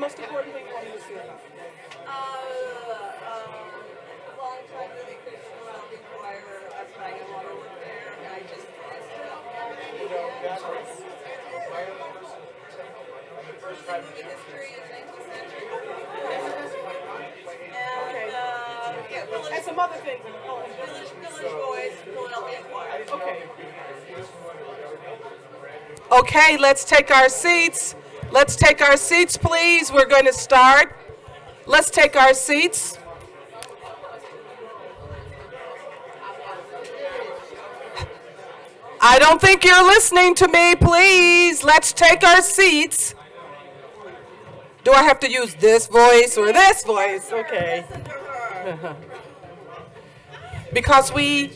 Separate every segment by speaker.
Speaker 1: most important thing you want me to say about it?
Speaker 2: Long time movie critic around the Inquirer. I sang a lot of work there, and I just movie history in the 19th century. And
Speaker 1: And some other things.
Speaker 2: Village Boys, Philadelphia Inquirer.
Speaker 1: Okay. Okay, let's take our seats. Let's take our seats, please. We're going to start. Let's take our seats. I don't think you're listening to me, please. Let's take our seats. Do I have to use this voice or this voice? Okay. Because we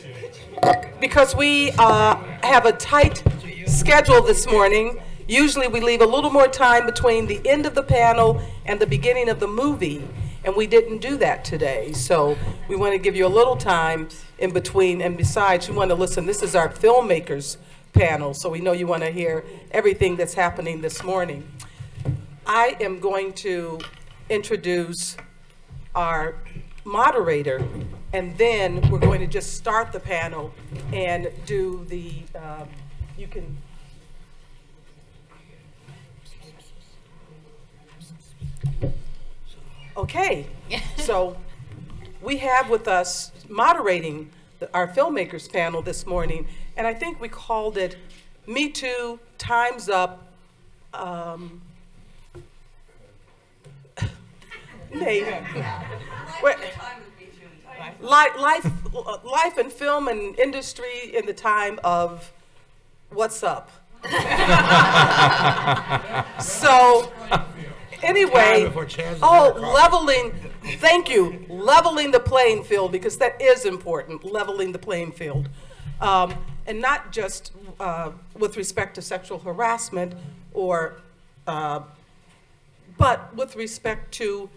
Speaker 1: have a tight schedule this morning. Usually we leave a little more time between the end of the panel and the beginning of the movie, and we didn't do that today. So we want to give you a little time in between, and besides, you want to listen. This is our filmmakers panel, so we know you want to hear everything that's happening this morning. I am going to introduce our moderator, and then we're going to just start the panel and do the, you can, okay. So we have with us moderating our filmmakers panel this morning, and I think we called it Me Too, Time's Up, life and film and industry in the time of what's up. So anyway, leveling the playing field, because that is important, leveling the playing field. And not just with respect to sexual harassment or but with respect to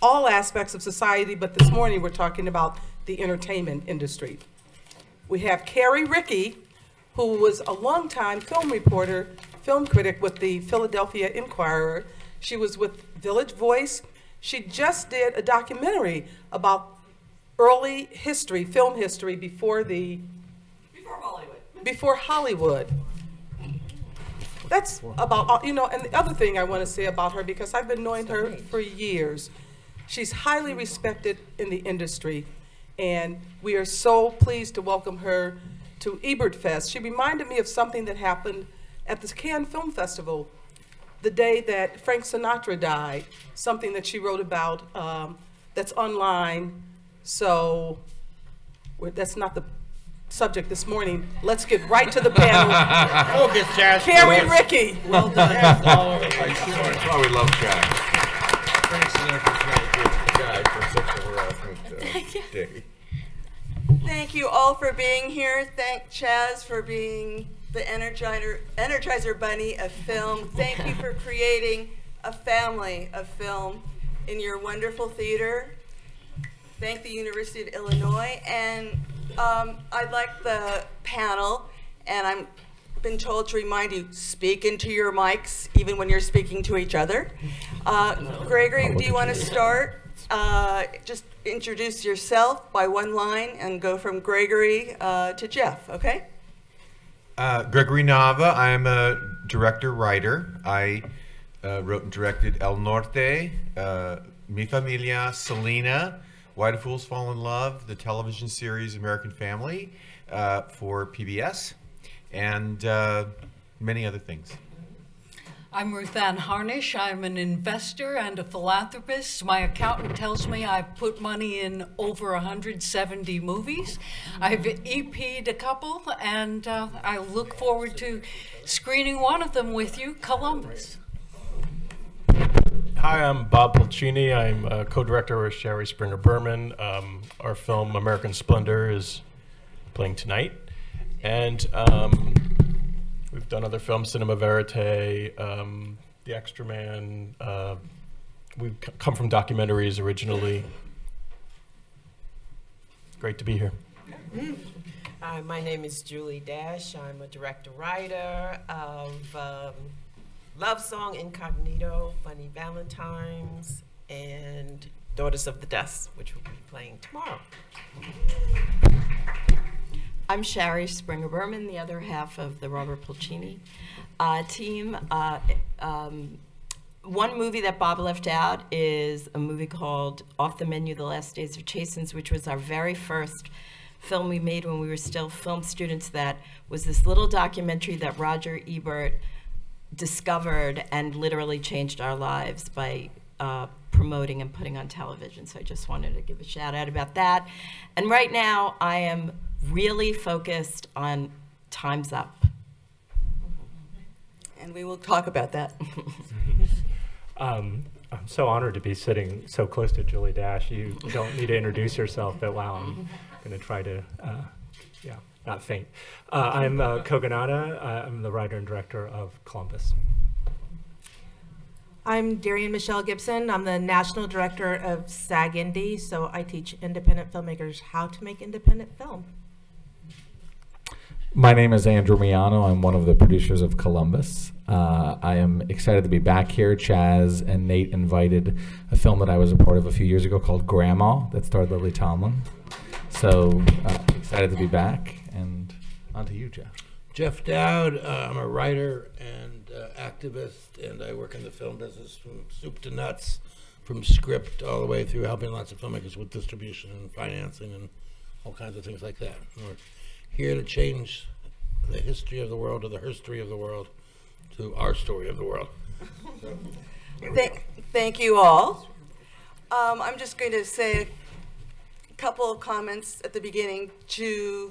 Speaker 1: all aspects of society, but this morning we're talking about the entertainment industry. We have Carrie Rickey, who was a longtime film reporter, film critic with the Philadelphia Inquirer. She was with Village Voice. She just did a documentary about early history, film history before Hollywood. That's about, you know, and the other thing I want to say about her, because I've been knowing her for years, she's highly respected in the industry, and we are so pleased to welcome her to Ebertfest. She reminded me of something that happened at the Cannes Film Festival the day that Frank Sinatra died, something that she wrote about that's online. So that's not the subject this morning. Let's get right to the panel.
Speaker 3: Focus, Chaz.
Speaker 1: Carrie Rickey.
Speaker 3: Well done.
Speaker 4: That's why we love Chaz. Thanks, guy, for sexual harassment day.
Speaker 2: Thank you all for being here. Thank Chaz for being the Energizer Bunny of film. Thank you for creating a family of film in your wonderful theater. Thank the University of Illinois. And I'd like the panel, and I've been told to remind you, speak into your mics, even when you're speaking to each other. Gregory, do you want to start? Just introduce yourself by one line and go from Gregory to Jeff, okay?
Speaker 4: Gregory Nava. I'm a director-writer. I wrote and directed El Norte, Mi Familia, Selena, Why Do Fools Fall in Love, the television series American Family for PBS, and many other things.
Speaker 5: I'm Ruth Ann Harnish. I'm an investor and a philanthropist. My accountant tells me I've put money in over 170 movies. I've EP'd a couple, and I look forward to screening one of them with you, Columbus.
Speaker 6: Hi, I'm Bob Pulcini. I'm a co-director with Sherry Springer Berman. Our film American Splendor is playing tonight. And we've done other films, Cinema Verite, The Extra Man. We've come from documentaries originally. Great to be here.
Speaker 7: Hi, my name is Julie Dash. I'm a director-writer of Love Song, Incognito, Funny Valentines, and Daughters of the Dust, which will be playing tomorrow.
Speaker 3: I'm Shari Springer-Berman, the other half of the Robert Pulcini team. One movie that Bob left out is a movie called Off the Menu, The Last Days of Chasins, which was our very first film we made when we were still film students. That was this little documentary that Roger Ebert discovered and literally changed our lives by promoting and putting on television. So I just wanted to give a shout out about that. And right now I am really focused on Time's Up.
Speaker 2: And we will talk about that.
Speaker 8: I'm so honored to be sitting so close to Julie Dash. You don't need to introduce yourself, but wow, I'm going to try to, not faint. I'm Koganada. I'm the writer and director of Columbus.
Speaker 9: I'm Darian Michelle Gibson. I'm the National Director of SAG Indie, so I teach independent filmmakers how to make independent film.
Speaker 10: My name is Andrew Miano. I'm one of the producers of Columbus. I am excited to be back here. Chaz and Nate invited a film that I was a part of a few years ago called Grandma that starred Lily Tomlin. So excited to be back, and on to you, Jeff.
Speaker 11: Jeff Dowd. I'm a writer and activist, and I work in the film business from soup to nuts, from script all the way through, helping lots of filmmakers with distribution and financing and all kinds of things like that. We're here to change the history of the world, or the herstory of the world, to our story of the world. So,
Speaker 2: Thank you all. I'm just going to say a couple of comments at the beginning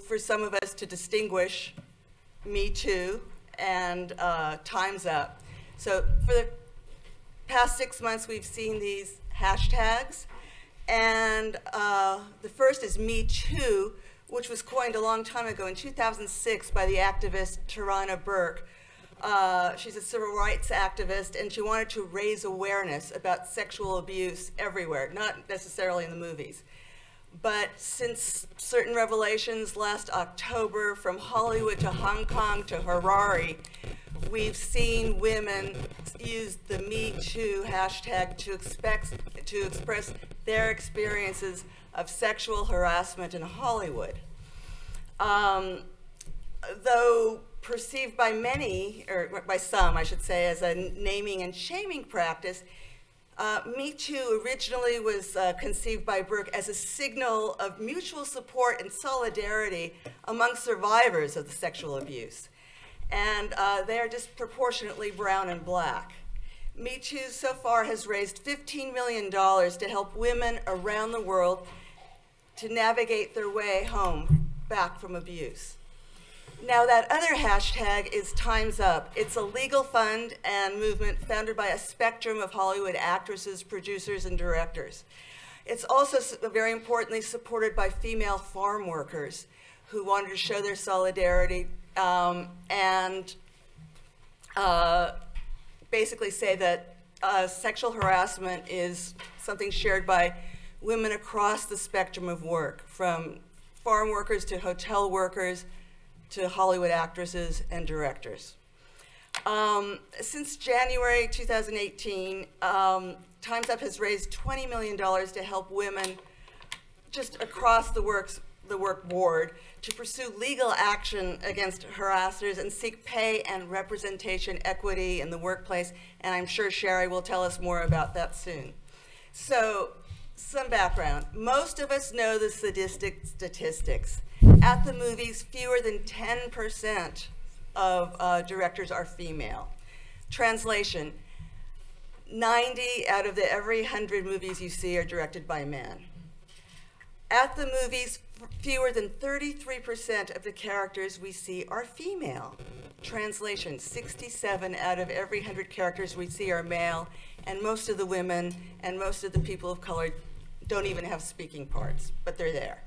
Speaker 2: for some of us to distinguish Me Too and Time's Up. So for the past 6 months, we've seen these hashtags, and the first is Me Too, which was coined a long time ago in 2006 by the activist Tarana Burke. She's a civil rights activist, and she wanted to raise awareness about sexual abuse everywhere, not necessarily in the movies. But since certain revelations last October, from Hollywood to Hong Kong to Harare, we've seen women use the Me Too hashtag to express their experiences of sexual harassment in Hollywood. Though perceived by many, or by some, I should say, as a naming and shaming practice, Me Too originally was conceived by Burke as a signal of mutual support and solidarity among survivors of the sexual abuse. And they are disproportionately brown and black. Me Too so far has raised $15 million to help women around the world to navigate their way home back from abuse. Now, that other hashtag is Time's Up. It's a legal fund and movement founded by a spectrum of Hollywood actresses, producers, and directors. It's also very importantly supported by female farm workers who wanted to show their solidarity and basically say that sexual harassment is something shared by women across the spectrum of work, from farm workers to hotel workers to Hollywood actresses and directors. Since January 2018, Time's Up has raised $20 million to help women just across the work board to pursue legal action against harassers and seek pay and representation equity in the workplace, and I'm sure Sherry will tell us more about that soon. So, some background. Most of us know the sadistic statistics. At the movies, fewer than 10% of directors are female. Translation, 90 out of every 100 movies you see are directed by men. At the movies, fewer than 33% of the characters we see are female. Translation, 67 out of every 100 characters we see are male, and most of the women and most of the people of color don't even have speaking parts, but they're there.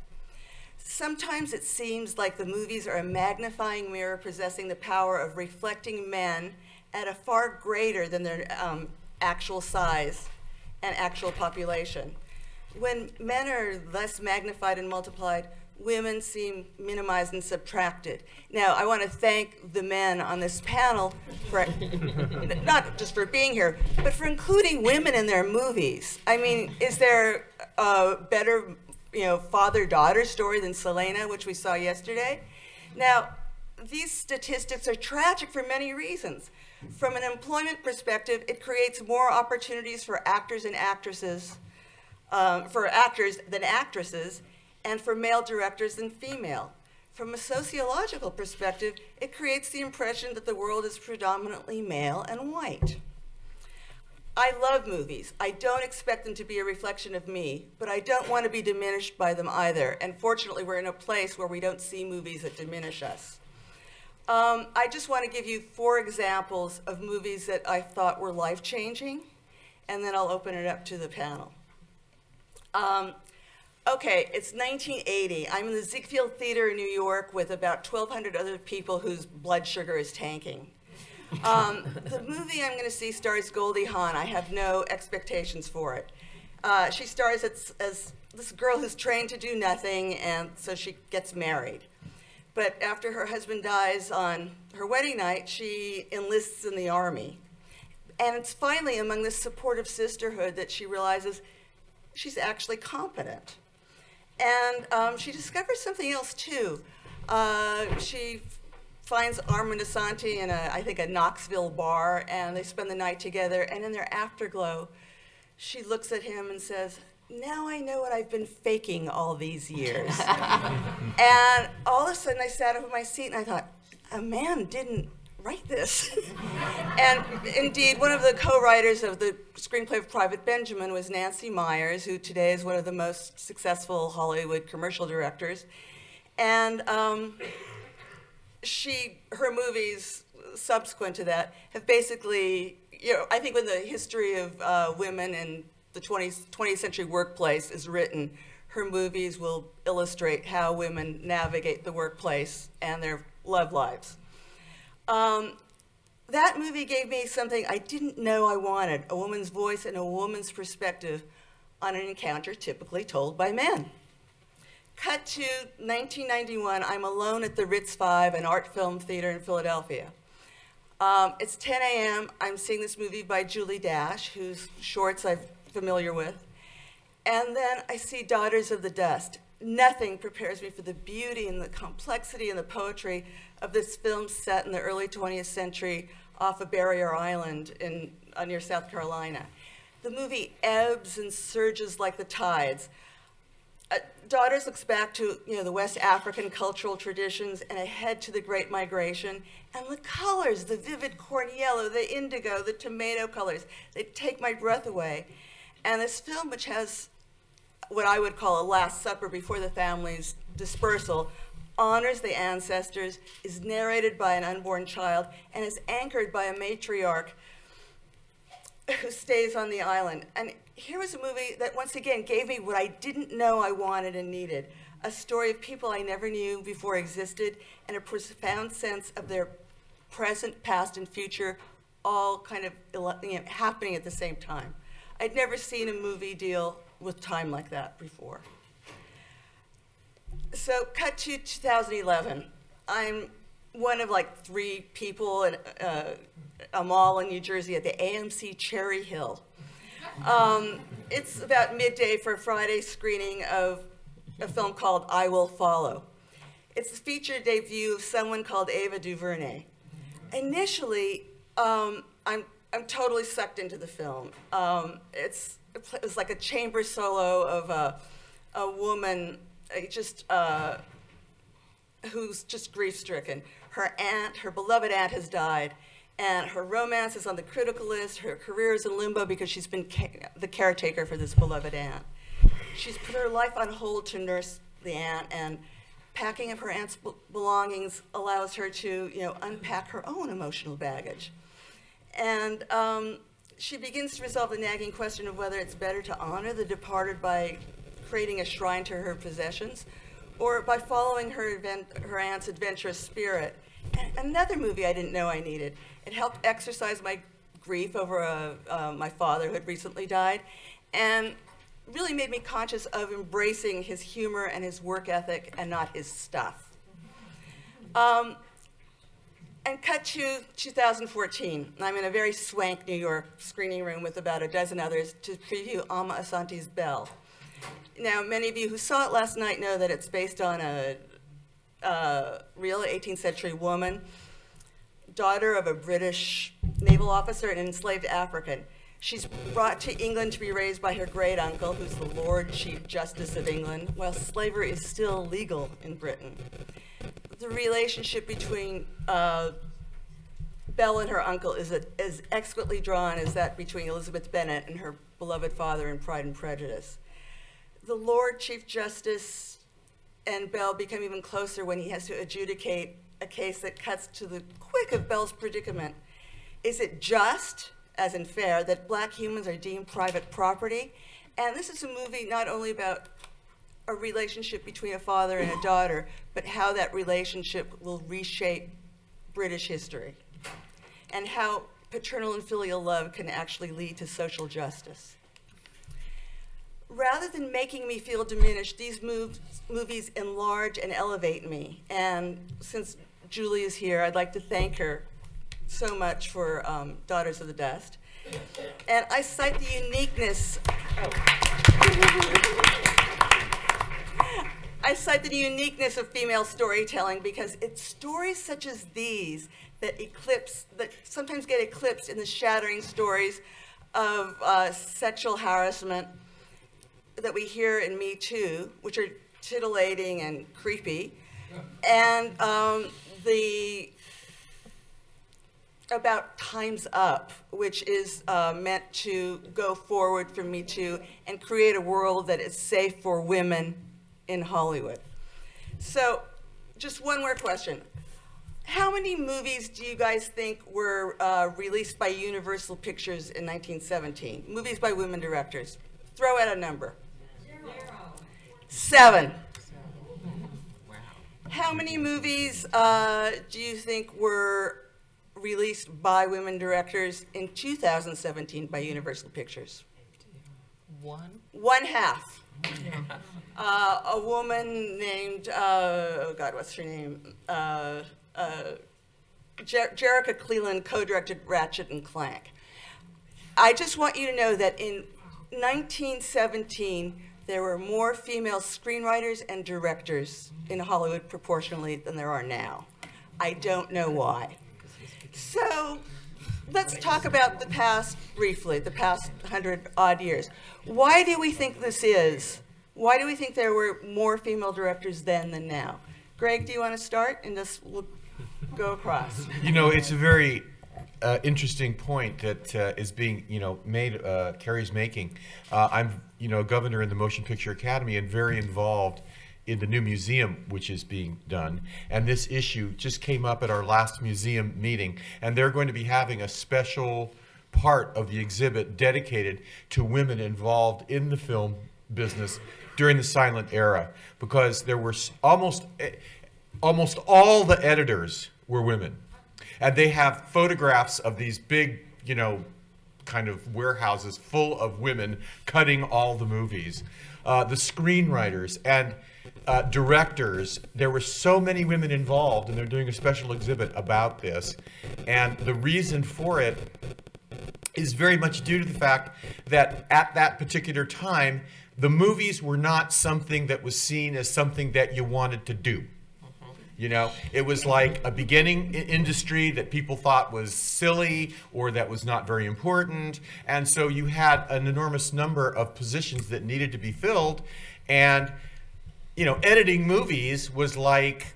Speaker 2: Sometimes it seems like the movies are a magnifying mirror possessing the power of reflecting men at a far greater than their actual size and actual population. When men are less magnified and multiplied, women seem minimized and subtracted. Now, I want to thank the men on this panel for, not just for being here, but for including women in their movies. I mean, is there a better, father-daughter story than Selena, which we saw yesterday? Now, these statistics are tragic for many reasons. From an employment perspective, it creates more opportunities for actors and actresses, for actors than actresses, and for male directors than female. From a sociological perspective, it creates the impression that the world is predominantly male and white. I love movies. I don't expect them to be a reflection of me, but I don't want to be diminished by them either. And fortunately, we're in a place where we don't see movies that diminish us. I just want to give you 4 examples of movies that I thought were life-changing, and then I'll open it up to the panel. Okay, it's 1980. I'm in the Ziegfeld Theater in New York with about 1,200 other people whose blood sugar is tanking. The movie I'm going to see stars Goldie Hawn. I have no expectations for it. She stars as this girl who's trained to do nothing, and so she gets married. But after her husband dies on her wedding night, she enlists in the army. And it's finally among this supportive sisterhood that she realizes she's actually competent. And she discovers something else too. She finds Armand Asante in I think a Knoxville bar, and they spend the night together, and in their afterglow, she looks at him and says, "Now I know what I've been faking all these years." And all of a sudden I sat up in my seat and I thought, a man didn't write this. And indeed, one of the co-writers of the screenplay of Private Benjamin was Nancy Meyers, who today is one of the most successful Hollywood commercial directors. And her movies subsequent to that have basically, I think when the history of women in the 20th century workplace is written, her movies will illustrate how women navigate the workplace and their love lives. That movie gave me something I didn't know I wanted, a woman's voice and a woman's perspective on an encounter typically told by men. Cut to 1991, I'm alone at the Ritz-5, an art film theater in Philadelphia. It's 10 a.m., I'm seeing this movie by Julie Dash, whose shorts I'm familiar with. And then I see Daughters of the Dust. Nothing prepares me for the beauty and the complexity and the poetry of this film set in the early 20th century off of Barrier Island near South Carolina. The movie ebbs and surges like the tides. Daughters looks back to the West African cultural traditions and ahead to the Great Migration. And the colors, the vivid corn yellow, the indigo, the tomato colors, they take my breath away. And this film, which has what I would call a Last Supper before the family's dispersal, honors the ancestors, is narrated by an unborn child, and is anchored by a matriarch who stays on the island. And here was a movie that once again gave me what I didn't know I wanted and needed, a story of people I never knew before existed, and a profound sense of their present, past, and future all kind of happening at the same time. I'd never seen a movie deal with time like that before. So cut to 2011. I'm one of like 3 people at a mall in New Jersey at the AMC Cherry Hill. It's about midday for a Friday screening of a film called I Will Follow. It's the feature debut of someone called Ava DuVernay. Initially, I'm totally sucked into the film. It's like a chamber solo of a woman who's just grief-stricken. Her beloved aunt has died, and her romance is on the critical list. Her career is in limbo because she's been the caretaker for this beloved aunt. She's put her life on hold to nurse the aunt, and packing of her aunt's belongings allows her to, unpack her own emotional baggage. And she begins to resolve the nagging question of whether it's better to honor the departed by creating a shrine to her possessions, or by following her aunt's adventurous spirit. And another movie I didn't know I needed. It helped exercise my grief over my father who had recently died, and really made me conscious of embracing his humor and his work ethic and not his stuff. And cut to 2014. I'm in a very swank New York screening room with about a dozen others to preview Alma Asante's Belle. Now, many of you who saw it last night know that it's based on a real 18th century woman, daughter of a British naval officer and enslaved African. She's brought to England to be raised by her great uncle, who's the Lord Chief Justice of England, while slavery is still legal in Britain. The relationship between Belle and her uncle is as exquisitely drawn as that between Elizabeth Bennet and her beloved father in Pride and Prejudice. The Lord Chief Justice and Belle become even closer when he has to adjudicate a case that cuts to the quick of Belle's predicament. Is it just, as in fair, that black humans are deemed private property? And this is a movie not only about a relationship between a father and a daughter, but how that relationship will reshape British history, and how paternal and filial love can actually lead to social justice. Rather than making me feel diminished, these movies enlarge and elevate me. And since Julie is here, I'd like to thank her so much for Daughters of the Dust. And I cite the uniqueness. I cite the uniqueness of female storytelling because it's stories such as these that sometimes get eclipsed in the shattering stories of sexual harassment that we hear in Me Too, which are titillating and creepy, and about Time's Up, which is meant to go forward from Me Too and create a world that is safe for women in Hollywood. So, just one more question. How many movies do you guys think were released by Universal Pictures in 1917? Movies by women directors. Throw out a number. 7. How many movies do you think were released by women directors in 2017 by Universal Pictures? 1/2. A woman named, oh God, what's her name? Jerrica Cleland co-directed Ratchet and Clank. I just want you to know that in 1917, there were more female screenwriters and directors in Hollywood proportionally than there are now. I don't know why. So let's talk about the past briefly, the past 100-odd years. Why do we think this is? Why do we think there were more female directors then than now? Greg, do you want to start? And we'll go across.
Speaker 4: You know, it's a very interesting point that is being, made, Carrie's making. I'm, governor in the Motion Picture Academy and very involved in the new museum which is being done. And this issue just came up at our last museum meeting. And they're going to be having a special part of the exhibit dedicated to women involved in the film business during the silent era, because there were almost all the editors were women. And they have photographs of these big, kind of warehouses full of women cutting all the movies. The screenwriters and directors, there were so many women involved, and they're doing a special exhibit about this. And the reason for it is very much due to the fact that at that particular time, the movies were not something that was seen as something that you wanted to do. It was like a beginning industry that people thought was silly or that was not very important. And so you had an enormous number of positions that needed to be filled. And, editing movies was like,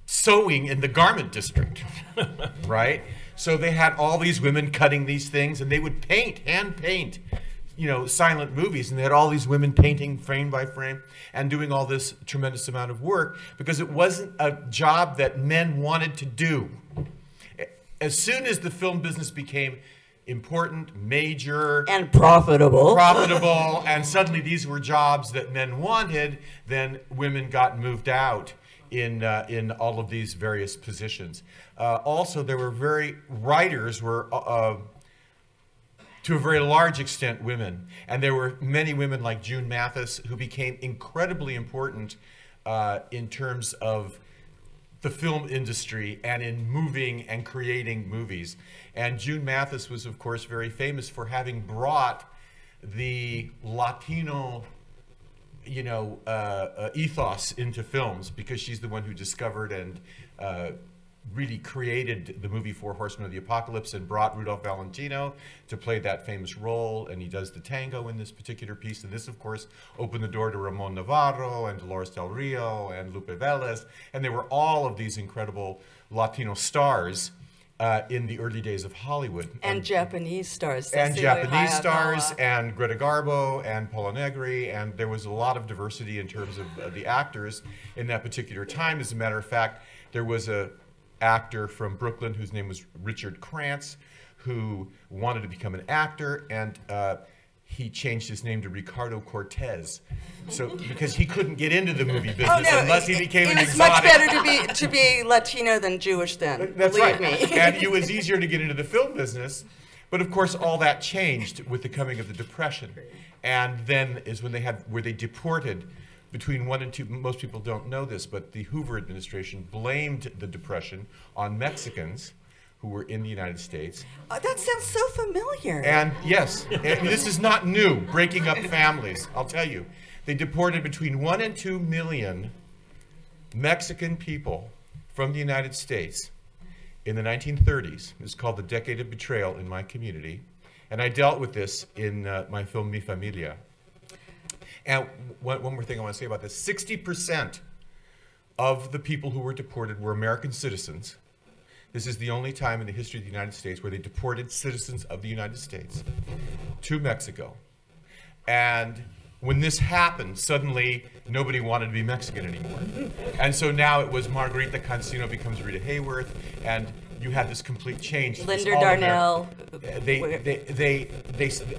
Speaker 4: sewing in the garment district, right? So they had all these women cutting these things, and they would hand paint, silent movies, and they had all these women painting frame by frame and doing all this tremendous amount of work because it wasn't a job that men wanted to do. As soon as the film business became important, major,
Speaker 2: and profitable,
Speaker 4: and suddenly these were jobs that men wanted, then women got moved out in all of these various positions. Also, there were writers were to a very large extent, women. And there were many women like June Mathis who became incredibly important in terms of the film industry and in moving and creating movies. And June Mathis was, of course, very famous for having brought the Latino, ethos into films, because she's the one who discovered and really created the movie Four Horsemen of the Apocalypse and brought Rudolph Valentino to play that famous role, and he does the tango in this particular piece. And this, of course, opened the door to Ramon Navarro and Dolores Del Rio and Lupe Velez, and there were all of these incredible Latino stars in the early days of Hollywood.
Speaker 2: And Japanese stars.
Speaker 4: And
Speaker 2: Cecilia
Speaker 4: Japanese stars,
Speaker 2: Hayakawa.
Speaker 4: and Greta Garbo, and Paula Negri, and there was a lot of diversity in terms of the actors in that particular time. As a matter of fact, there was a actor from Brooklyn whose name was Richard Krantz, who wanted to become an actor, and he changed his name to Ricardo Cortez, so because he couldn't get into the movie business unless he became an
Speaker 2: It was
Speaker 4: exotic.
Speaker 2: much better to be Latino than Jewish then.
Speaker 4: That's
Speaker 2: believe
Speaker 4: right.
Speaker 2: me.
Speaker 4: And it was easier to get into the film business, but of course all that changed with the coming of the Depression, and then is when they deported between 1 and 2, most people don't know this, but the Hoover administration blamed the Depression on Mexicans who were in the United States.
Speaker 2: That sounds so familiar.
Speaker 4: And yes, and this is not new, breaking up families, I'll tell you. They deported between 1 and 2 million Mexican people from the United States in the 1930s. It was called the Decade of Betrayal in my community. And I dealt with this in my film Mi Familia. And one more thing I want to say about this. 60% of the people who were deported were American citizens. This is the only time in the history of the United States where they deported citizens of the United States to Mexico. And when this happened, suddenly nobody wanted to be Mexican anymore. And so now it was Margarita Cancino becomes Rita Hayworth, and you had this complete change.
Speaker 2: Linda Darnell.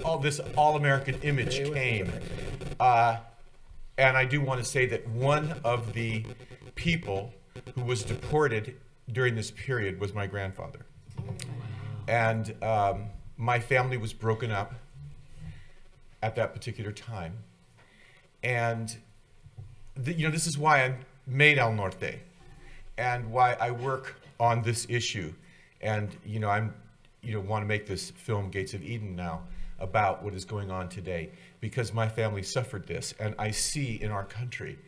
Speaker 4: All this all-American image came. And I do want to say that one of the people who was deported during this period was my grandfather. And my family was broken up at that particular time. And this is why I made El Norte and why I work on this issue. And I'm want to make this film Gates of Eden now about what is going on today, because my family suffered this, and I see in our country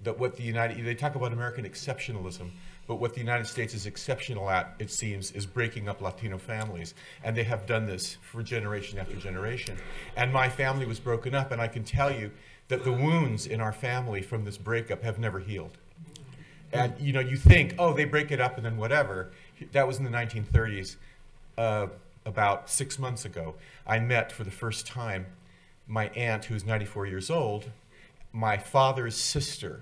Speaker 4: that what they talk about American exceptionalism, but what the United States is exceptional at, it seems, is breaking up Latino families. And they have done this for generation after generation. And my family was broken up, and I can tell you that the wounds in our family from this breakup have never healed. And you think, oh, they break it up and then whatever. That was in the 1930s. About 6 months ago, I met for the first time my aunt, who's 94 years old, my father's sister,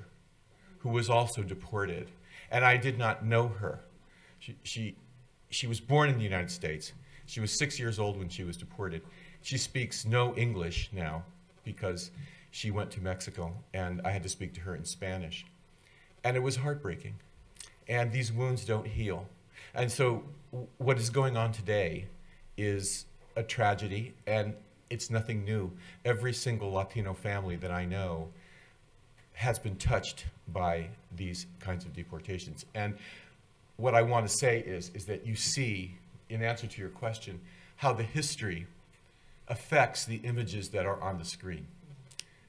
Speaker 4: who was also deported. And I did not know her. She was born in the United States. She was 6 years old when she was deported. She speaks no English now because she went to Mexico, and I had to speak to her in Spanish. And it was heartbreaking. And these wounds don't heal. And so what is going on today is a tragedy, and it's nothing new. Every single Latino family that I know has been touched by these kinds of deportations. And what I want to say is that you see, in answer to your question, how the history affects the images that are on the screen.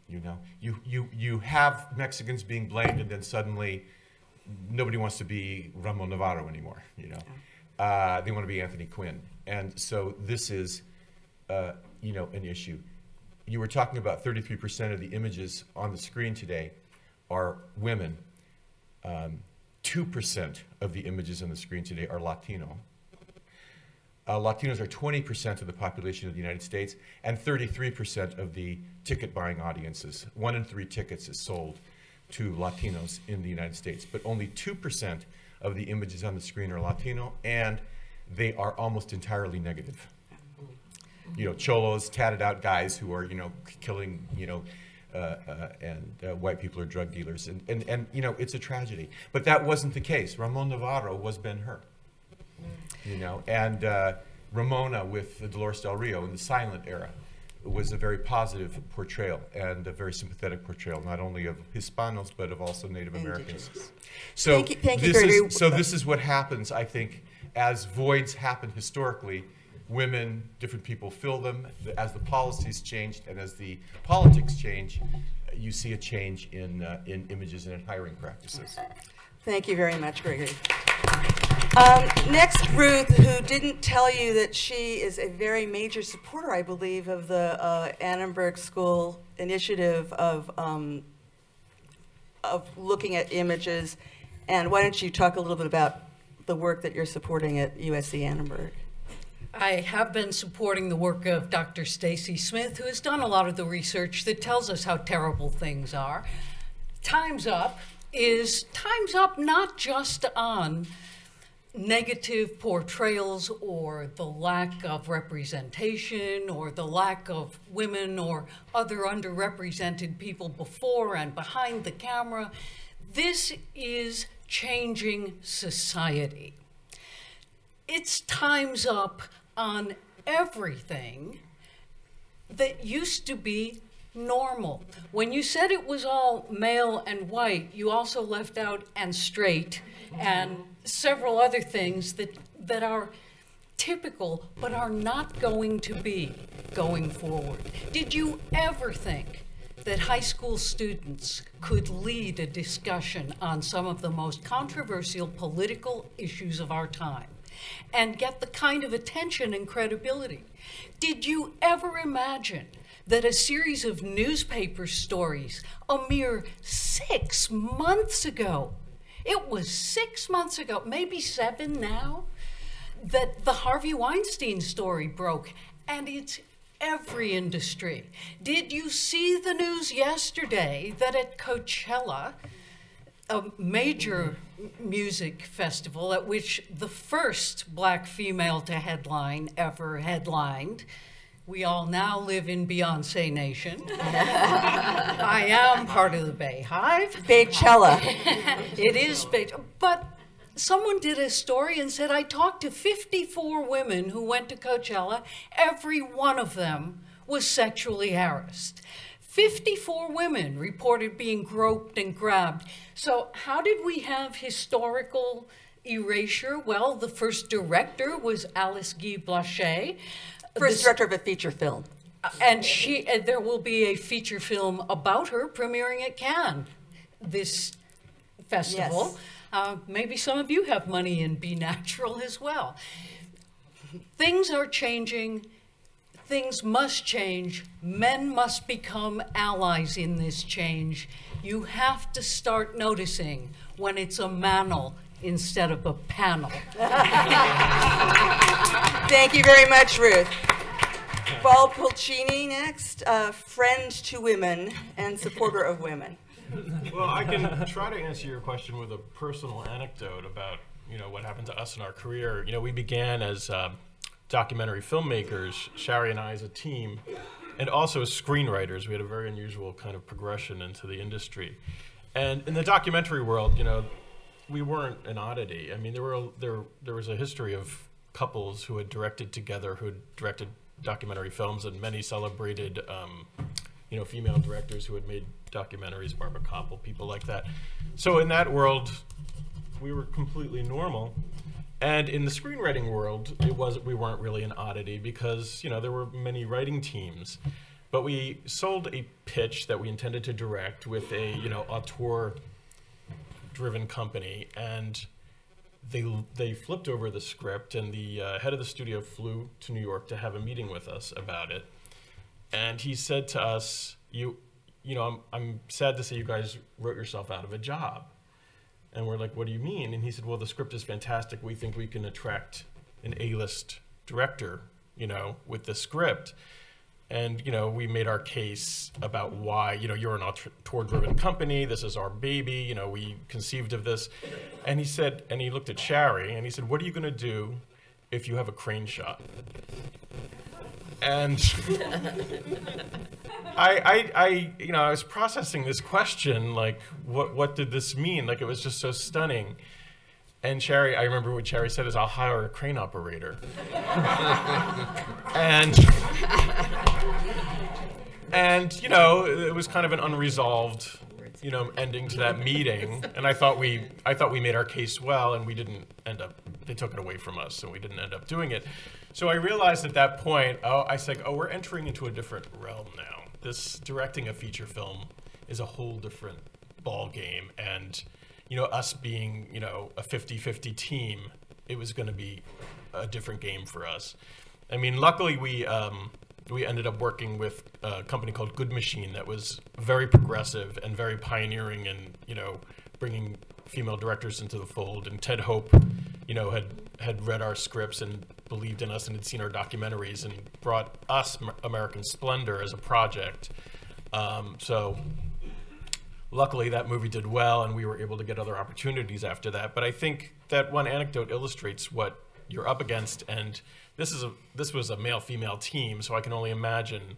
Speaker 4: You have Mexicans being blamed, and then suddenly nobody wants to be Ramon Navarro anymore. They want to be Anthony Quinn. And so this is, an issue. You were talking about 33% of the images on the screen today are women. 2% of the images on the screen today are Latino. Latinos are 20% of the population of the United States and 33% of the ticket buying audiences. 1 in 3 tickets is sold to Latinos in the United States, but only 2% of the images on the screen are Latino, and they are almost entirely negative. Cholos, tatted out guys who are, killing, and white people are drug dealers, and it's a tragedy. But that wasn't the case. Ramon Navarro was Ben-Hur, and Ramona with Dolores Del Rio in the silent era was a very positive portrayal and a very sympathetic portrayal, not only of Hispanos, but of also Native Americans. So
Speaker 2: Thank you, Gregory.
Speaker 4: this is what happens, I think, as voids happen historically. Women, different people fill them. As the policies changed and as the politics change, you see a change in images and in hiring practices.
Speaker 2: Thank you very much, Gregory. Next, Ruth, who didn't tell you that she is a very major supporter, I believe, of the Annenberg School initiative of looking at images. And why don't you talk a little bit about the work that you're supporting at USC Annenberg?
Speaker 5: I have been supporting the work of Dr. Stacy Smith, who has done a lot of the research that tells us how terrible things are. Time's Up is Time's Up not just on negative portrayals or the lack of representation or the lack of women or other underrepresented people before and behind the camera. This is changing society. It's Time's Up on everything that used to be normal. When you said it was all male and white, you also left out and straight and several other things that are typical but are not going to be going forward. Did you ever think that high school students could lead a discussion on some of the most controversial political issues of our time and get the kind of attention and credibility? Did you ever imagine that a series of newspaper stories a mere 6 months ago, it was 6 months ago, maybe 7 now, that the Harvey Weinstein story broke, and it's every industry. Did you see the news yesterday that at Coachella, a major music festival at which the first black female to headline ever headlined, we all now live in Beyonce Nation. I am part of the Bay Hive.
Speaker 2: Baychella.
Speaker 5: It is Baychella. But someone did a story and said, I talked to 54 women who went to Coachella. Every one of them was sexually harassed. 54 women reported being groped and grabbed. So how did we have historical erasure? Well, the first director was Alice Guy Blanchet.
Speaker 2: First director of a feature film.
Speaker 5: And there will be a feature film about her premiering at Cannes this festival. Yes. Maybe some of you have money in Be Natural as well. Things are changing. Things must change. Men must become allies in this change. You have to start noticing when it's a manel instead of a panel.
Speaker 2: Thank you very much, Ruth. Paul Pulcini next, friend to women and supporter of women.
Speaker 6: Well, I can try to answer your question with a personal anecdote about, what happened to us in our career. We began as documentary filmmakers, Shari and I as a team, and also as screenwriters. We had a very unusual kind of progression into the industry. And in the documentary world, we weren't an oddity. I mean, there was a history of couples who had directed together, who had directed documentary films, and many celebrated, female directors who had made documentaries, Barbara Koppel, people like that. So in that world, we were completely normal. And in the screenwriting world, we weren't really an oddity because, there were many writing teams. But we sold a pitch that we intended to direct with a, auteur-driven company, and they flipped over the script, and the head of the studio flew to New York to have a meeting with us about it. And he said to us, I'm sad to say you guys wrote yourself out of a job. And we're like, what do you mean? And he said, well, the script is fantastic. We think we can attract an A-list director, with the script. And, we made our case about why, you're an auteur-driven company. This is our baby. We conceived of this. And he said, and he looked at Shari, and he said, what are you going to do if you have a crane shot? And I was processing this question, like, what did this mean? Like, it was just so stunning. And Sherry, I remember what Sherry said is, I'll hire a crane operator. and, you know, it was kind of an unresolved, you know, ending to that meeting. And I thought we made our case well, and we didn't end up, they took it away from us, and we didn't end up doing it. So I realized at that point, I said, we're entering into a different realm now. This directing a feature film is a whole different ball game. And, you know, us being, you know, a 50-50 team, it was going to be a different game for us. I mean, luckily we ended up working with a company called Good Machine that was very progressive and very pioneering in, you know, bringing female directors into the fold. And Ted Hope, you know, had read our scripts and believed in us and had seen our documentaries and brought us American Splendor as a project. So luckily that movie did well, and we were able to get other opportunities after that. But I think that one anecdote illustrates what you're up against, and this was a male-female team, so I can only imagine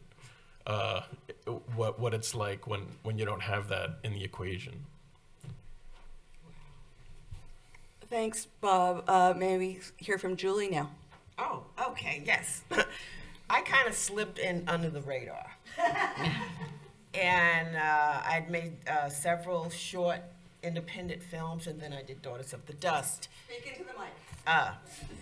Speaker 6: what it's like when you don't have that in the equation.
Speaker 2: Thanks, Bob. May we hear from Julie now?
Speaker 7: Oh, okay, yes. I kind of slipped in under the radar. And I'd made several short independent films, and then I did Daughters of the Dust.
Speaker 2: Speak into the mic.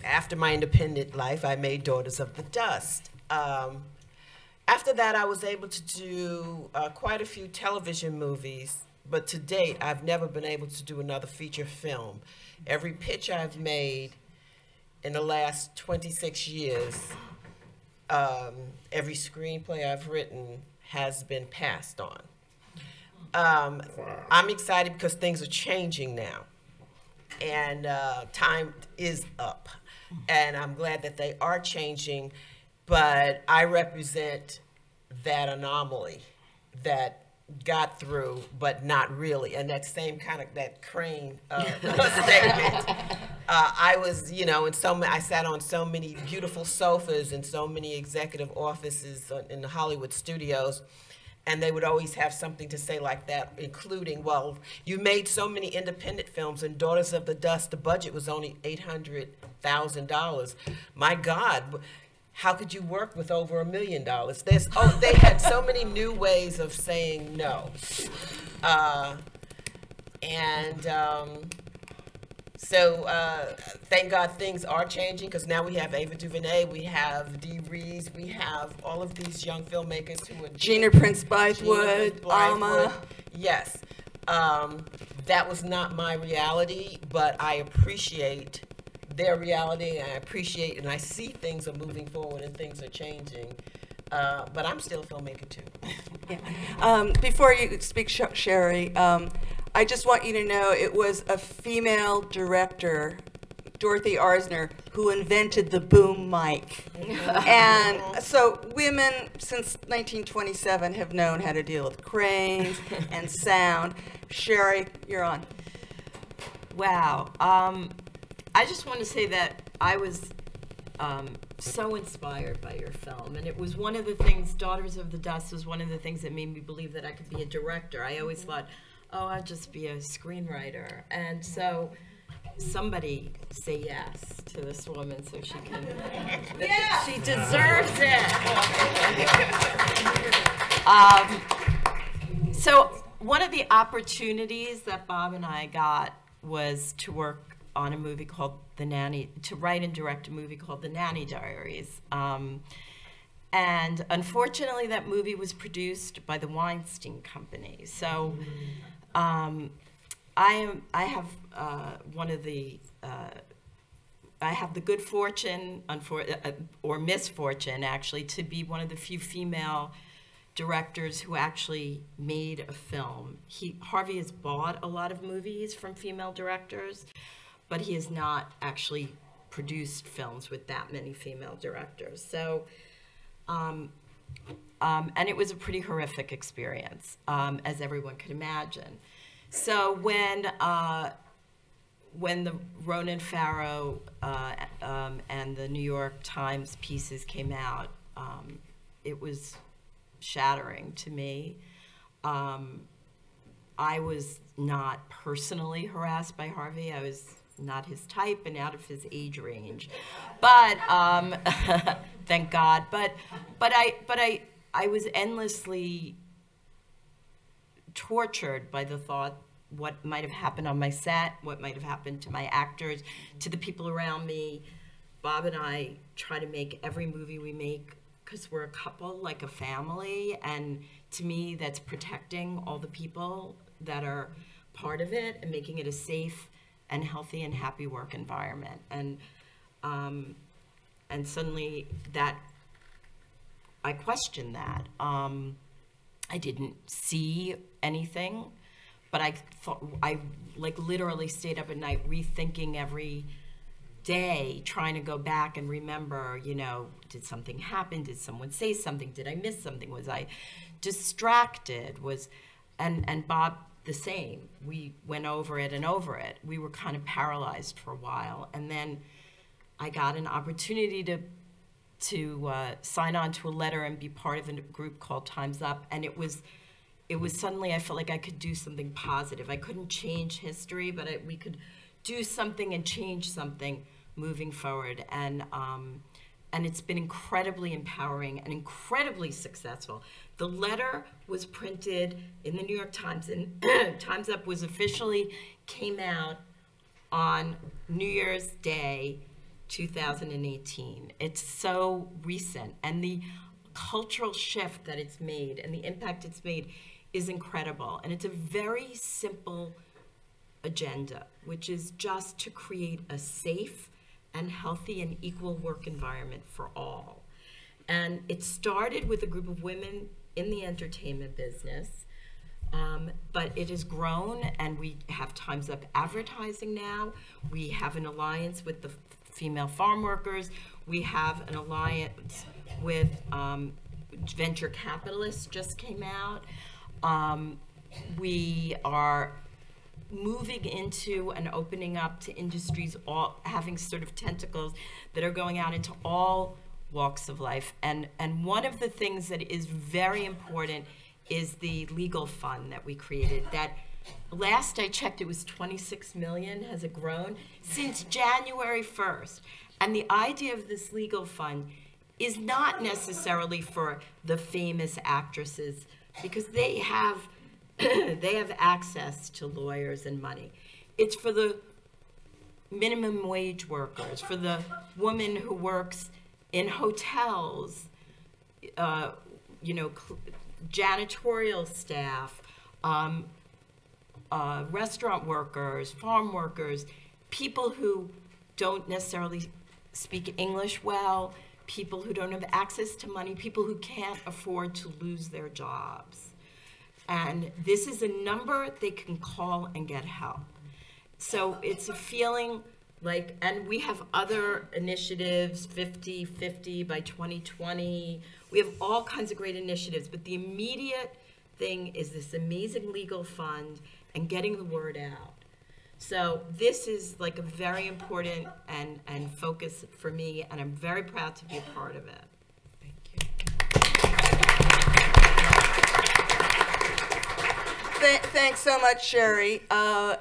Speaker 7: After my independent life, I made Daughters of the Dust. After that, I was able to do quite a few television movies, but to date, I've never been able to do another feature film. Every pitch I've made in the last 26 years, every screenplay I've written has been passed on. I'm excited because things are changing now, and time is up, and I'm glad that they are changing, but I represent that anomaly that got through, but not really, and that same kind of, that crane statement. I was, you know, I sat on so many beautiful sofas in so many executive offices in the Hollywood studios, and they would always have something to say like that, including, well, you made so many independent films, and Daughters of the Dust, the budget was only $800,000. My God, how could you work with over $1 million? They had so many new ways of saying no. So thank God things are changing, because now we have Ava DuVernay, we have Dee Rees, we have all of these young filmmakers who are
Speaker 2: Gina Prince Bythewood, Alma.
Speaker 7: Yes, that was not my reality, but I appreciate their reality, and I appreciate, and I see things are moving forward and things are changing. But I'm still a filmmaker too.
Speaker 2: Yeah. Before you speak, Sherry, I just want you to know it was a female director, Dorothy Arzner, who invented the boom mic. And so women since 1927 have known how to deal with cranes and sound. Sherry, you're on.
Speaker 3: Wow. I just want to say that I was so inspired by your film, and it was one of the things, Daughters of the Dust was one of the things that made me believe that I could be a director. I always thought, oh, I'd just be a screenwriter. And so somebody say yes to this woman so she can, yeah, she deserves it. So one of the opportunities that Bob and I got was to work on a movie called The Nanny, to write and direct a movie called The Nanny Diaries. And unfortunately, that movie was produced by the Weinstein Company. So I have the good fortune, or misfortune actually, to be one of the few female directors who actually made a film. Harvey has bought a lot of movies from female directors, but he has not actually produced films with that many female directors. So, and it was a pretty horrific experience, as everyone could imagine. So when the Ronan Farrow and the New York Times pieces came out, it was shattering to me. I was not personally harassed by Harvey. I was not his type and out of his age range. But thank God. But I was endlessly tortured by the thought what might have happened on my set, what might have happened to my actors, to the people around me. Bob and I try to make every movie we make, because we're a couple, like a family, and to me that's protecting all the people that are part of it and making it a safe and healthy and happy work environment. And suddenly that, I questioned that. I didn't see anything, but I like literally stayed up at night rethinking every day, trying to go back and remember, you know, did something happen? Did someone say something? Did I miss something? Was I distracted? And Bob the same. We went over it and over it. We were kind of paralyzed for a while. And then I got an opportunity to sign on to a letter and be part of a group called Time's Up. And it was suddenly, I felt like I could do something positive. I couldn't change history, but we could do something and change something moving forward. And it's been incredibly empowering and incredibly successful. The letter was printed in the New York Times, and Time's Up came out on New Year's Day, 2018. It's so recent, and the cultural shift that it's made and the impact it's made is incredible. And it's a very simple agenda, which is just to create a safe and healthy and equal work environment for all. And it started with a group of women in the entertainment business, but it has grown, and we have Time's Up advertising now. We have an alliance with the female farm workers. We have an alliance with venture capitalists, just came out. We are moving into and opening up to industries, all having sort of tentacles that are going out into all walks of life. And one of the things that is very important is the legal fund that we created. That last I checked, it was 26 million. Has it grown? Since January 1st. And the idea of this legal fund is not necessarily for the famous actresses, because they have access to lawyers and money. It's for the minimum wage workers, for the woman who works in hotels, janitorial staff, restaurant workers, farm workers, people who don't necessarily speak English well, people who don't have access to money, people who can't afford to lose their jobs. And this is a number they can call and get help. So it's a feeling like, and we have other initiatives, 50-50 by 2020. We have all kinds of great initiatives, but the immediate thing is this amazing legal fund and getting the word out. So this is like a very important and focus for me, and I'm very proud to be a part of it.
Speaker 2: Thanks so much, Sherry. I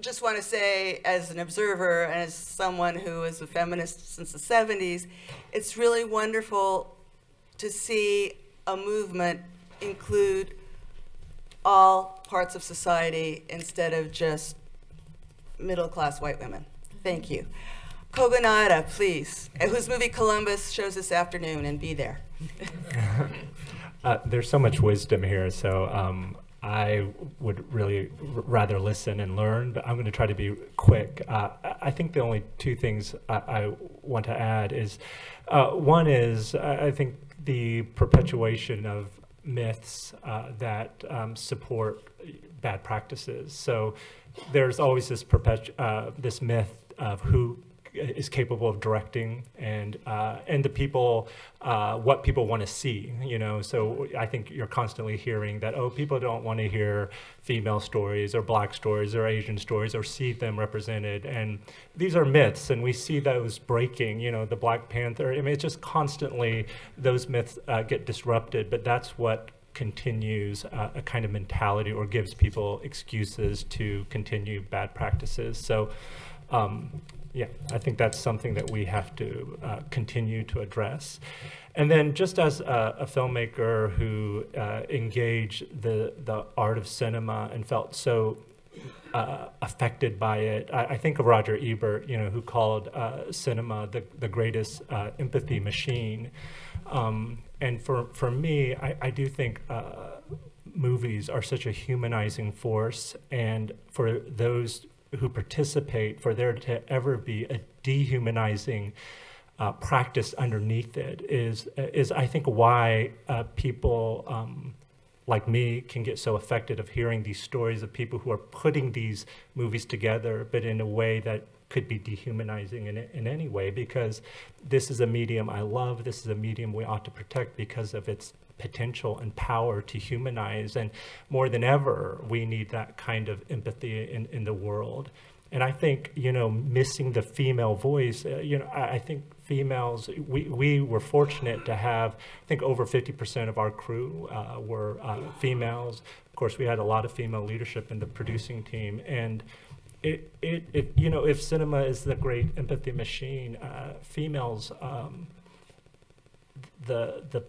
Speaker 2: just want to say, as an observer and as someone who is a feminist since the 70s, it's really wonderful to see a movement include all parts of society instead of just middle-class white women. Thank you. Kogonada, please, whose movie Columbus shows this afternoon, and be there.
Speaker 8: There's so much wisdom here, so I would really rather listen and learn, but I'm going to try to be quick. I think the only two things I want to add is, one is, I think the perpetuation of myths that support bad practices. So there's always this this myth of who is capable of directing and the people, what people want to see, you know. So I think you're constantly hearing that, oh, people don't want to hear female stories or black stories or Asian stories or see them represented. And these are myths, and we see those breaking, you know, the Black Panther. I mean, it's just constantly those myths get disrupted, but that's what continues a kind of mentality or gives people excuses to continue bad practices. So yeah, I think that's something that we have to continue to address. And then just as a filmmaker who engaged the art of cinema and felt so affected by it, I think of Roger Ebert, who called cinema the greatest empathy machine. And for me, I do think movies are such a humanizing force, and for those who participate, for there to ever be a dehumanizing practice underneath it is I think why people like me can get so affected of hearing these stories of people who are putting these movies together, but in a way that could be dehumanizing in any way, because this is a medium I love, this is a medium we ought to protect because of its potential and power to humanize, and more than ever, we need that kind of empathy in the world. And I think, missing the female voice, I think females, we were fortunate to have, I think over 50% of our crew were females. Of course, we had a lot of female leadership in the producing team, and if cinema is the great empathy machine, females, the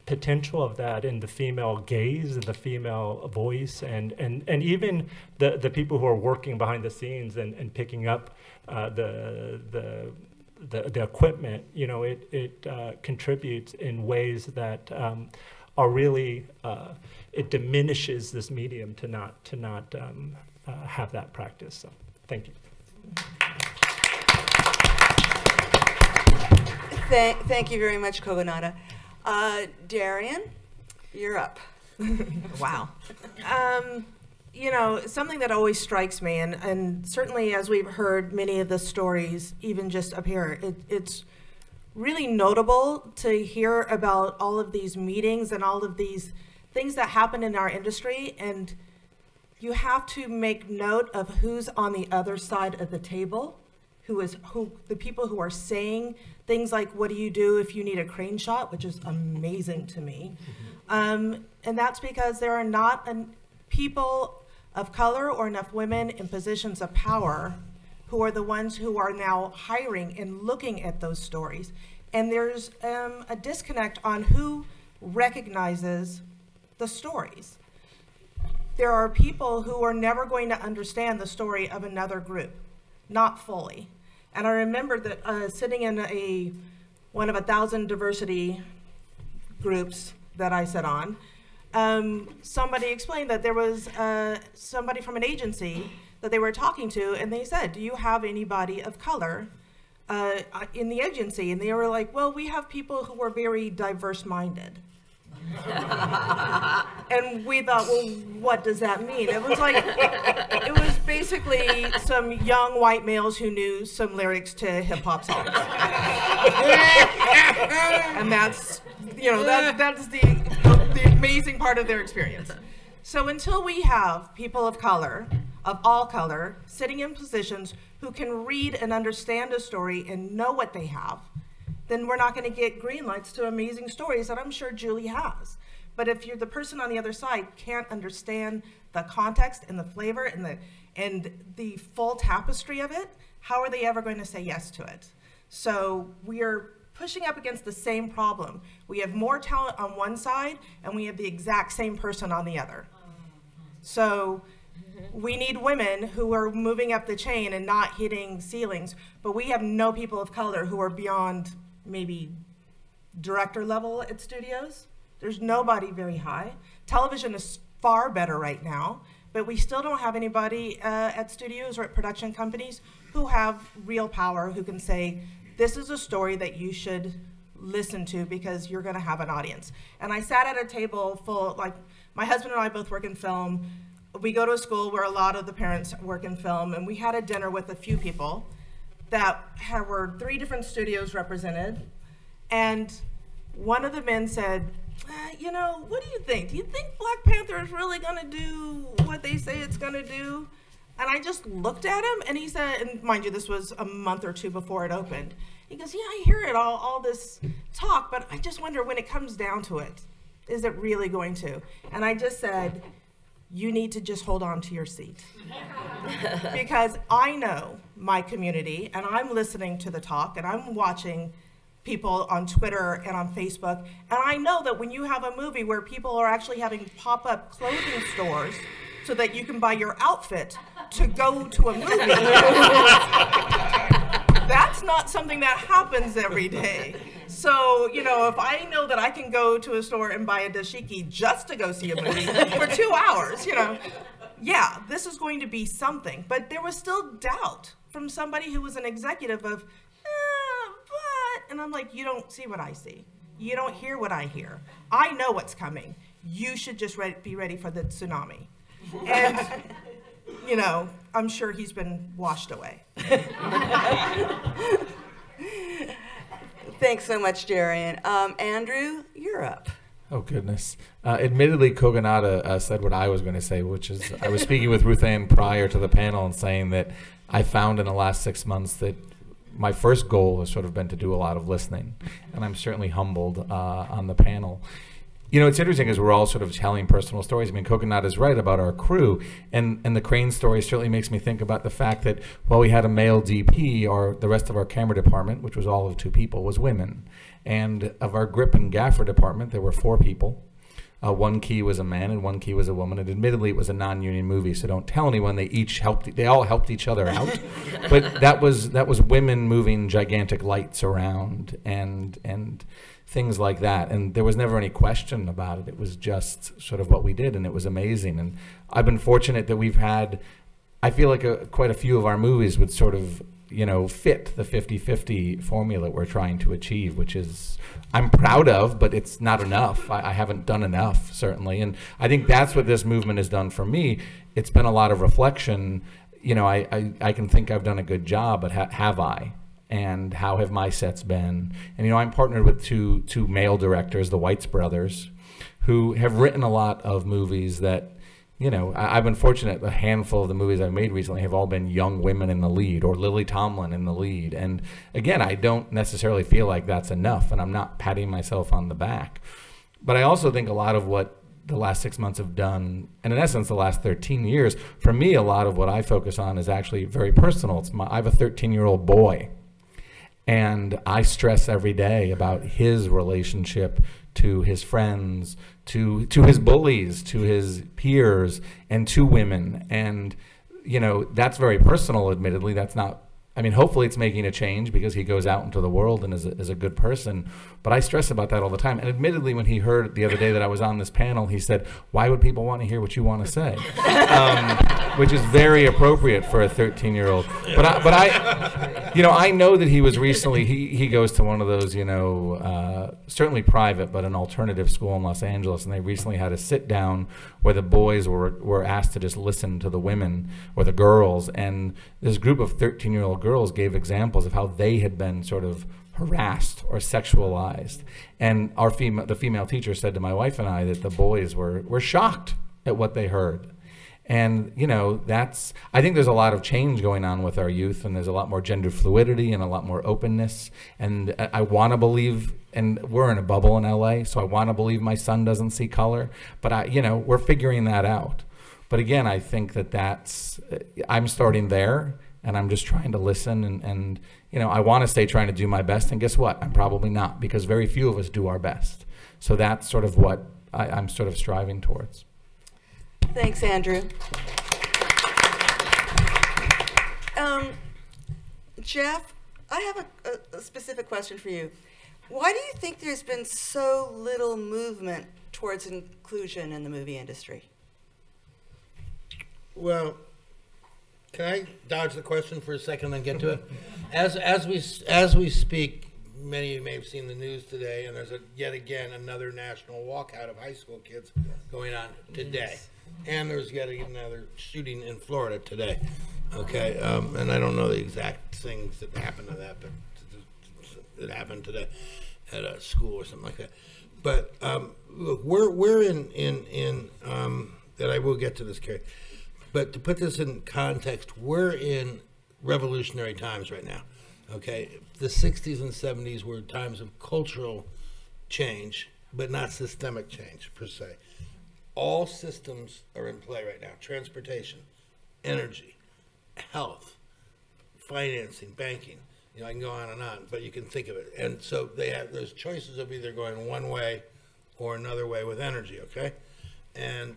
Speaker 8: potential of that in the female gaze and the female voice, and even the people who are working behind the scenes and picking up the equipment, it contributes in ways that are really it diminishes this medium to not have that practice. So, thank you.
Speaker 2: Thank you very much, Kogonada. Darian, you're up.
Speaker 9: Wow. Something that always strikes me, and certainly as we've heard many of the stories, even just up here, it's really notable to hear about all of these meetings and all of these things that happen in our industry, and you have to make note of who's on the other side of the table, the people who are saying things like, what do you do if you need a crane shot, which is amazing to me. And that's because there are not people of color or enough women in positions of power who are the ones who are now hiring and looking at those stories. And there's a disconnect on who recognizes the stories. There are people who are never going to understand the story of another group, not fully. And I remember that sitting in one of 1,000 diversity groups that I sat on, somebody explained that there was somebody from an agency that they were talking to, and they said, do you have anybody of color in the agency? And they were like, well, we have people who are very diverse-minded. And we thought, well, what does that mean? It was basically some young white males who knew some lyrics to hip hop songs. And that's, that's the amazing part of their experience. So until we have people of color, of all color, sitting in positions who can read and understand a story and know what they have, then we're not going to get green lights to amazing stories that I'm sure Julie has. But if you're the person on the other side can't understand the context and the flavor and the full tapestry of it, how are they ever going to say yes to it? So we are pushing up against the same problem. We have more talent on one side, and we have the exact same person on the other. So we need women who are moving up the chain and not hitting ceilings, but we have no people of color who are beyond maybe director level at studios. There's nobody very high. Television is far better right now, but we still don't have anybody at studios or at production companies who have real power, who can say, this is a story that you should listen to because you're gonna have an audience. And I sat at a table full, like my husband and I both work in film. We go to a school where a lot of the parents work in film, and we had a dinner with a few people that were 3 different studios represented, and one of the men said, what do you think? Do you think Black Panther is really gonna do what they say it's gonna do? And I just looked at him, and he said, and mind you, this was a month or 2 before it opened. He goes, yeah, I hear it, all this talk, but I just wonder when it comes down to it, Is it really going to? And I just said, you need to just hold on to your seat. Because I know my community, and I'm listening to the talk, and I'm watching people on Twitter and on Facebook, and I know that when you have a movie where people are actually having pop-up clothing stores so that you can buy your outfit to go to a movie, that's not something that happens every day. So, you know, if I know that I can go to a store and buy a dashiki just to go see a movie for 2 hours, you know, yeah, this is going to be something. But there was still doubt from somebody who was an executive of, but, and I'm like, you don't see what I see. You don't hear what I hear. I know what's coming. You should just be ready for the tsunami. And, you know, I'm sure he's been washed away.
Speaker 2: Thanks so much, Darian. Andrew, you're up.
Speaker 10: Oh, goodness. Admittedly, Kogonada said what I was going to say, which is I was speaking with Ruth Ann prior to the panel and saying that I found in the last 6 months that my first goal has sort of been to do a lot of listening, and I'm certainly humbled on the panel. You know, it's interesting because we're all sort of telling personal stories. I mean, Kogonada is right about our crew, and the Crane story certainly makes me think about the fact that while we had a male DP, the rest of our camera department, which was all of 2 people, was women. And of our grip and gaffer department, there were 4 people. 1 key was a man and 1 key was a woman. And admittedly, it was a non-union movie, so don't tell anyone. They all helped each other out. But that was women moving gigantic lights around and things like that. And there was never any question about it. It was just sort of what we did, and it was amazing. And I've been fortunate that we've had, I feel like quite a few of our movies would sort of, you know, fit the 50-50 formula we're trying to achieve, which is I'm proud of, but it's not enough. I haven't done enough, certainly. And I think that's what this movement has done for me. It's been a lot of reflection. You know, I can think I've done a good job, but have I? And how have my sets been? And, you know, I'm partnered with two male directors, the Whites brothers, who have written a lot of movies that, you know, I've been fortunate. A handful of the movies I've made recently have all been young women in the lead or Lily Tomlin in the lead. And again, I don't necessarily feel like that's enough, and I'm not patting myself on the back. But I also think a lot of what the last 6 months have done, and in essence the last 13 years, for me, a lot of what I focus on is actually very personal. I have a 13-year-old boy, and I stress every day about his relationship to his friends, to his bullies, to his peers, and to women. And, you know, that's very personal, admittedly. That's not, I mean, hopefully it's making a change because he goes out into the world and is a good person. But I stress about that all the time. And admittedly, when he heard the other day that I was on this panel, he said, why would people want to hear what you want to say? Which is very appropriate for a 13-year-old. But I, you know, I know that he was recently, he goes to one of those, you know, certainly private, but an alternative school in Los Angeles. And they recently had a sit down where the boys were asked to just listen to the women or the girls. And this group of 13-year-old girls gave examples of how they had been sort of harassed or sexualized. And the female teacher said to my wife and I that the boys were shocked at what they heard. And, you know, I think there's a lot of change going on with our youth, and there's a lot more gender fluidity and a lot more openness. And I want to believe, and we're in a bubble in LA, so I want to believe my son doesn't see color, but you know, we're figuring that out. But again, I think I'm starting there, and I'm just trying to listen and you know, I want to stay trying to do my best, and guess what? I'm probably not, because very few of us do our best. So that's sort of what I'm sort of striving towards.
Speaker 2: Thanks, Andrew. Jeff, I have a specific question for you. Why do you think there's been so little movement towards inclusion in the movie industry?
Speaker 11: Well, can I dodge the question for a second and get to it? As we speak, many of you may have seen the news today, and there's yet again another national walkout of high school kids going on today. And there's yet another shooting in Florida today. Okay, and I don't know the exact things that happened to that, but it happened today at a school or something like that. But look, we're in that I will get to this, Carrie. But to put this in context, we're in revolutionary times right now. Okay, the 60s and 70s were times of cultural change, but not systemic change per se. All systems are in play right now: transportation, energy, health, financing, banking. You know, I can go on, but you can think of it. And so there's choices of either going one way or another way with energy, okay? And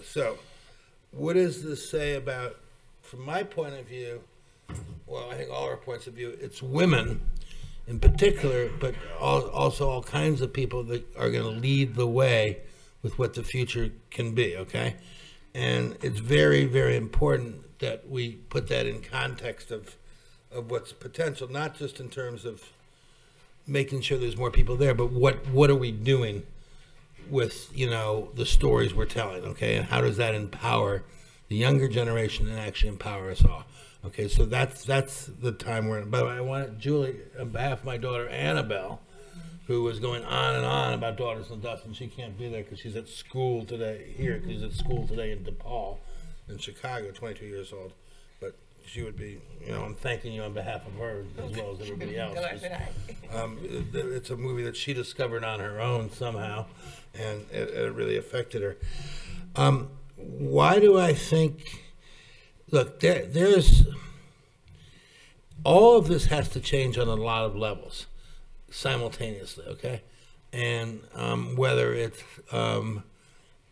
Speaker 11: so what does this say about, from my point of view, well, I think all our points of view, it's women in particular, but also all kinds of people that are going to lead the way with what the future can be, okay? And it's very, very important that we put that in context of what's potential, not just in terms of making sure there's more people there, but what are we doing with, you know, the stories we're telling, okay? And how does that empower the younger generation and actually empower us all? Okay, so that's the time we're in. By the way, I want Julie, on behalf of my daughter Annabelle, who was going on and on about Daughters in the Dust, and she can't be there because she's at school today here, because she's at school today in DePaul in Chicago, 22 years old. But she would be, you know, I'm thanking you on behalf of her as well as everybody else. It's a movie that she discovered on her own somehow, and it really affected her. Why do I think, look, there's, all of this has to change on a lot of levels simultaneously, okay? And whether it's,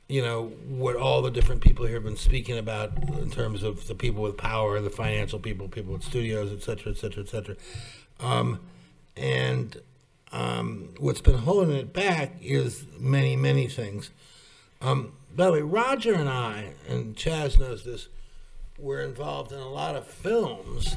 Speaker 11: you know, what all the different people here have been speaking about in terms of the people with power, the financial people, people with studios, et cetera, et cetera, et cetera. What's been holding it back is many, many things. By the way, Roger and I, and Chaz knows this, were involved in a lot of films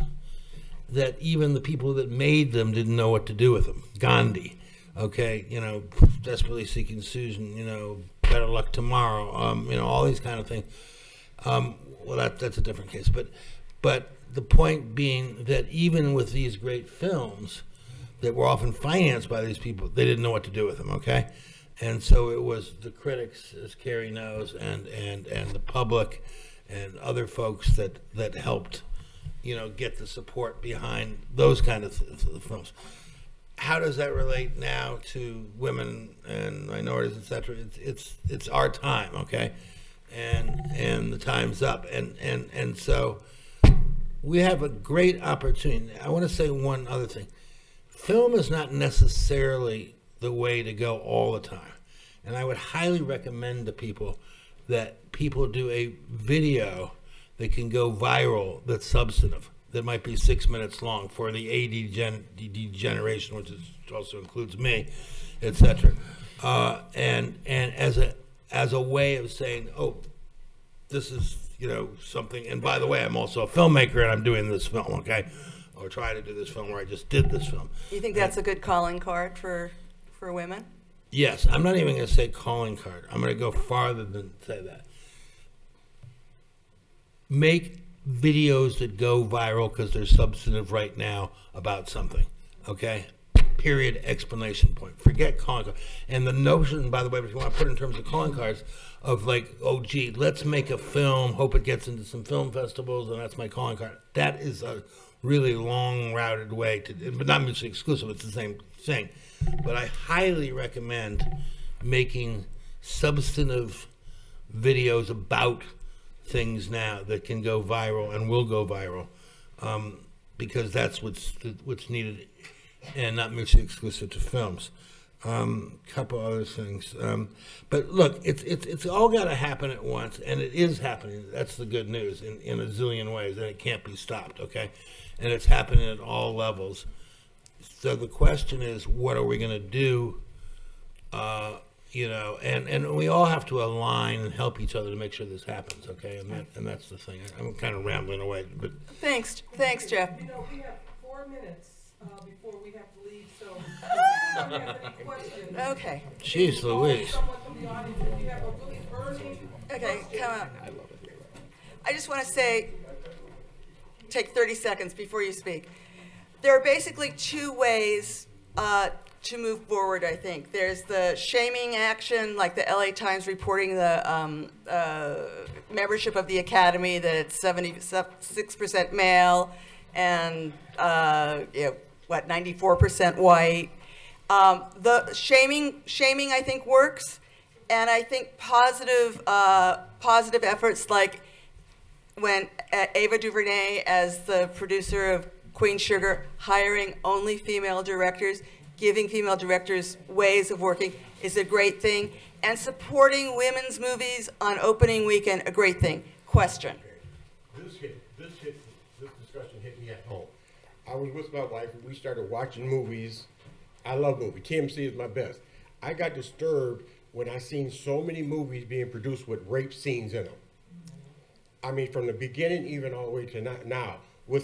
Speaker 11: that even the people that made them didn't know what to do with them. Gandhi, okay, you know, Desperately Seeking Susan, you know, Better Luck Tomorrow, you know, all these kind of things. Well, that's a different case. But the point being that even with these great films that were often financed by these people, they didn't know what to do with them, okay? And so it was the critics, as Carrie knows, and the public and other folks that helped, you know, get the support behind those kind of films. How does that relate now to women and minorities, et cetera? It's our time, okay? And the time's up. And so we have a great opportunity. I want to say one other thing. Film is not necessarily the way to go all the time. And I would highly recommend to people that people do a video that can go viral that's substantive, that might be 6 minutes long for the AD generation, which also includes me, etc. And as a way of saying, oh, this is, you know, something. And by the way, I'm also a filmmaker and I'm doing this film, okay, or trying to do this film, or I just did this film.
Speaker 2: You think that's a good calling card for women?
Speaker 11: Yes, I'm not even going to say calling card. I'm going to go farther than say that. Make videos that go viral because they're substantive right now about something, okay? Period, explanation point. Forget calling card. And the notion, by the way, if you want to put it in terms of calling cards, of like, oh, gee, let's make a film, hope it gets into some film festivals, and that's my calling card. That is a really long routed way to, but not mutually exclusive, it's the same thing. But I highly recommend making substantive videos about things now that can go viral and will go viral, because that's what's needed, and not mutually exclusive to films. Couple other things, but look, it's all got to happen at once, and it is happening. That's the good news in a zillion ways, and it can't be stopped. Okay, and it's happening at all levels. So the question is, what are we going to do? You know, and we all have to align and help each other to make sure this happens. Okay, and that's the thing. I'm kind of rambling away, but
Speaker 2: thanks, Jeff.
Speaker 1: You know, we have 4 minutes before we have to leave, so if you have any questions.
Speaker 2: Okay.
Speaker 11: Jeez Louise.
Speaker 1: Someone from the audience, if you have a really burning.
Speaker 2: Okay, come on. I just want to say, take 30 seconds before you speak. There are basically two ways to move forward, I think. There's the shaming action, like the LA Times reporting the membership of the Academy, that it's 76% male and, you know, what, 94% white. The shaming, I think, works, and I think positive efforts like when Ava DuVernay, as the producer of Queen Sugar, hiring only female directors, giving female directors ways of working is a great thing, and supporting women's movies on opening weekend, a great thing. Question.
Speaker 12: This discussion hit me at home. I was with my wife and we started watching movies. I love movies. TMC is my best. I got disturbed when I seen so many movies being produced with rape scenes in them. I mean, from the beginning even all the way to now, there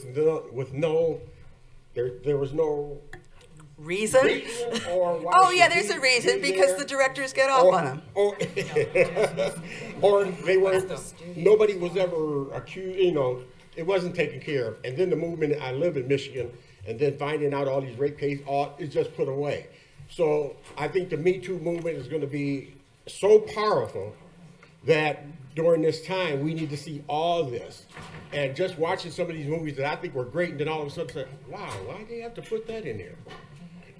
Speaker 12: was no
Speaker 2: reason
Speaker 12: or why
Speaker 2: oh yeah, there's a reason, because the directors get off on them.
Speaker 12: Or they weren't. Nobody was ever accused. You know, it wasn't taken care of. And then the movement. I live in Michigan, and then finding out all these rape cases, is just put away. So I think the Me Too movement is going to be so powerful that during this time we need to see all this. And just watching some of these movies that I think were great, and then all of a sudden say, wow, why did they have to put that in there?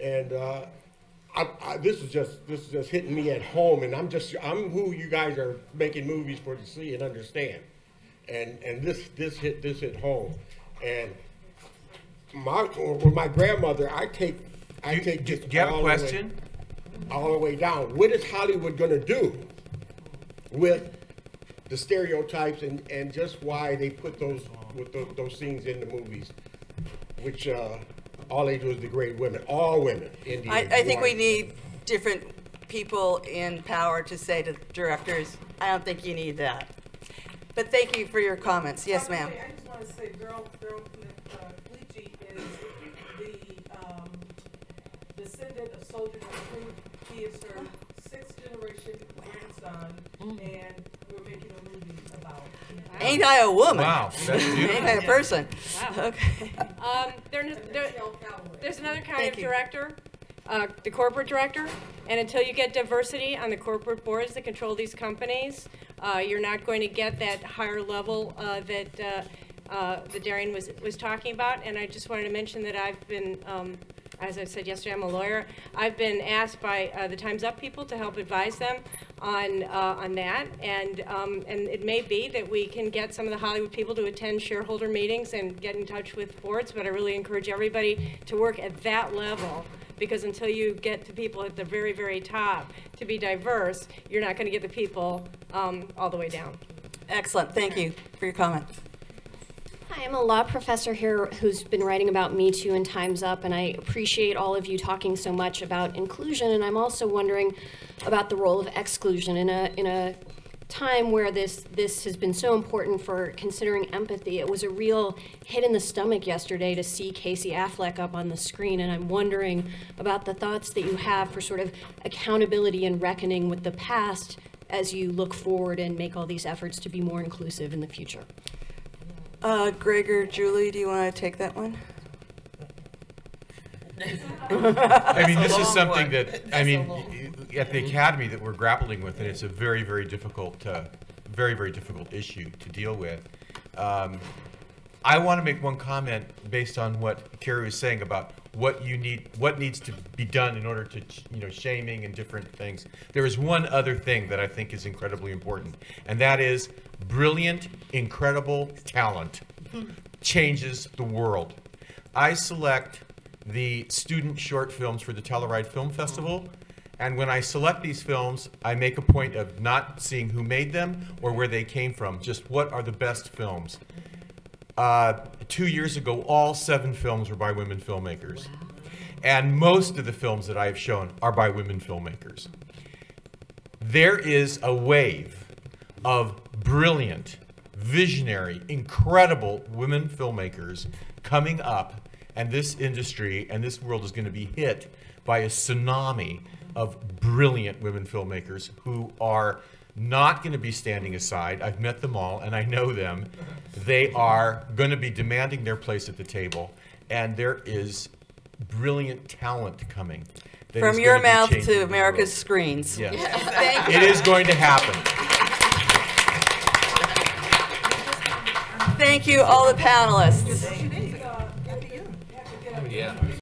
Speaker 12: And this is just hitting me at home, and I'm who you guys are making movies for to see and understand, and this hit home. And with my grandmother, I take
Speaker 4: do you have a question?
Speaker 12: All the way down. What is Hollywood going to do with the stereotypes and just why they put those scenes in the movies, which all they do is degrade women, all women.
Speaker 2: I think we need different people in power to say to directors, I don't think you need that. But thank you for your comments. Yes, ma'am.
Speaker 1: I just want to say, Girl Clichy is the descendant of soldiers and crew. He is her 6th generation grandson, and we're making a movie about him.
Speaker 2: Ain't I a woman?
Speaker 4: Wow, that's beautiful.
Speaker 2: Ain't I a person?
Speaker 13: Wow.
Speaker 2: Okay.
Speaker 13: There's another kind of director, the corporate director, and until you get diversity on the corporate boards that control these companies, you're not going to get that higher level that Darian was talking about. And I just wanted to mention that I've been, as I said yesterday, I'm a lawyer. I've been asked by the Time's Up people to help advise them on that, and it may be that we can get some of the Hollywood people to attend shareholder meetings and get in touch with boards, but I really encourage everybody to work at that level, because until you get to people at the very, very top to be diverse, you're not going to get the people all the way down.
Speaker 2: Excellent. Thank you for your comment.
Speaker 14: Hi, I'm a law professor here who's been writing about Me Too and Time's Up, and I appreciate all of you talking so much about inclusion, and I'm also wondering about the role of exclusion in a time where this has been so important for considering empathy. It was a real hit in the stomach yesterday to see Casey Affleck up on the screen, and I'm wondering about the thoughts that you have for sort of accountability and reckoning with the past as you look forward and make all these efforts to be more inclusive in the future.
Speaker 2: Greg or Julie, do you want to take that one?
Speaker 4: I mean, this is something that, I mean, at the Academy that we're grappling with, and it's a very, very difficult issue to deal with. I want to make one comment based on what Carrie was saying about what needs to be done in order to, shaming and different things. There is one other thing that I think is incredibly important, and that is brilliant, incredible talent changes the world. I select the student short films for the Telluride Film Festival, and when I select these films, I make a point of not seeing who made them or where they came from, just what are the best films. 2 years ago, all 7 films were by women filmmakers. Wow. And most of the films that I have shown are by women filmmakers. There is a wave of brilliant, visionary, incredible women filmmakers coming up, and this industry and this world is going to be hit by a tsunami of brilliant women filmmakers who are not going to be standing aside. I've met them all, and I know them. They are going to be demanding their place at the table, and there is brilliant talent coming.
Speaker 2: From your mouth to America's screens.
Speaker 4: Yes.
Speaker 2: Thank you.
Speaker 4: It is going to happen.
Speaker 2: Thank you, all the panelists.
Speaker 11: Yeah.